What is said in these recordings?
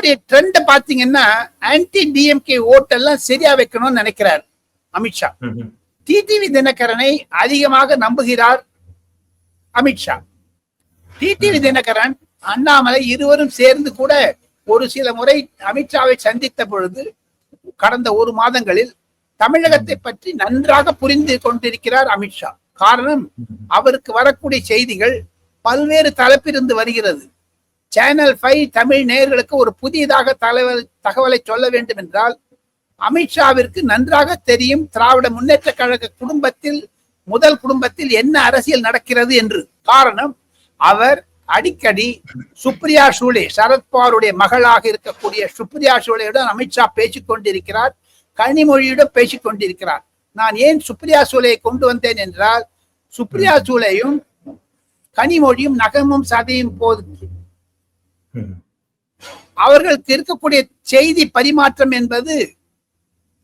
இருக்கக்கூடிய ட்ரெண்ட் பாத்தீங்கன்னா anti DMK ஓட்டெல்லாம் சரியா வைக்கணும்னு நினைக்கிறார் அமித்ஷா. டிடிவி தினகரனை அதிகமாக நம்புகிறார் அமித்ஷா. டிடிவி தினகரன், அண்ணாமலை இருவரும் சேர்ந்து கூட ஒரு சில முறை அமித்ஷாவை சந்தித்த பொழுது கடந்த 1 மாதங்களில் தமிழகத்தை பற்றி நன்றாக புரிந்து கொண்டிருக்கிறார் அமித்ஷா. காரணம், அவருக்கு வரக்கூடிய செய்திகள் பல்வேறு தரப்பிலிருந்து வருகிறது. சேனல் 5 தமிழ் நேயர்களுக்கு ஒரு புதியதாக தகவலை சொல்ல வேண்டும் என்றால், அமித்ஷாவிற்கு நன்றாக தெரியும் திராவிட முன்னேற்ற கழக முதல் குடும்பத்தில் என்ன அரசியல் நடக்கிறது என்று. காரணம், அவர் அடிக்கடி சுப்ரியா சூலே, சரத்பவாருடைய மகளாக இருக்கக்கூடிய சுப்ரியா சூலேயுடன் அமித்ஷா பேசிக் கொண்டிருக்கிறார், கனிமொழியுடன் பேசிக் கொண்டிருக்கிறார். நான் ஏன் சுப்ரியா சூலையை கொண்டு வந்தேன் என்றால், சுப்ரியா சூலையும் கனிமொழியும் நகமும் சதையும் போது அவர்களுக்கு இருக்கக்கூடிய செய்தி பரிமாற்றம் என்பது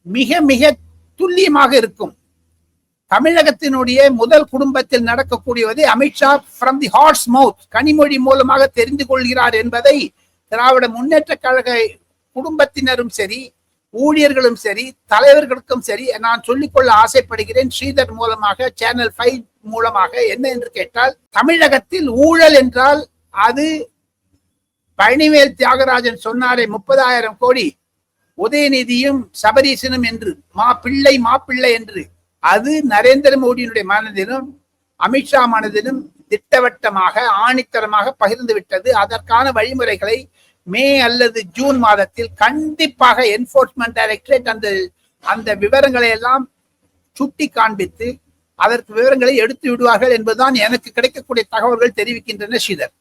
மிக மிக துல்லியமாக இருக்கும். தமிழகத்தினுடைய முதல் குடும்பத்தில் நடக்கக்கூடியதை அமித்ஷா ஃப்ரம் தி ஹார்ஸ் மவுத் கனிமொழி மூலமாக தெரிந்து கொள்கிறார் என்பதை திராவிட முன்னேற்ற கழக குடும்பத்தினரும் சரி, ஊழியர்களும் சரி, தலைவர்களுக்கும் சரி நான் சொல்லிக்கொள்ள ஆசைப்படுகிறேன். ஸ்ரீதர் மூலமாக, சேனல் 5 மூலமாக. என்ன என்று கேட்டால், தமிழகத்தில் ஊழல் என்றால் அது பழனிவேல் தியாகராஜன் சொன்னாரே 30,000 கோடி உதயநிதியும் சபரீசனும் என்று, மாப்பிள்ளை என்று, அது நரேந்திர மோடியினுடைய மனதிலும் அமித்ஷா மனதிலும் திட்டவட்டமாக ஆணித்தரமாக பகிர்ந்து விட்டது. அதற்கான வழிமுறைகளை மே அல்லது ஜூன் மாதத்தில் கண்டிப்பாக என்போர்ஸ்மெண்ட் டைரக்டரேட் அந்த விவரங்களை எல்லாம் சுட்டி காண்பித்து அதற்கு விவரங்களை எடுத்து விடுவார்கள் என்பதுதான் எனக்கு கிடைக்கக்கூடிய தகவல்கள் தெரிவிக்கின்றன. ஸ்ரீதர்.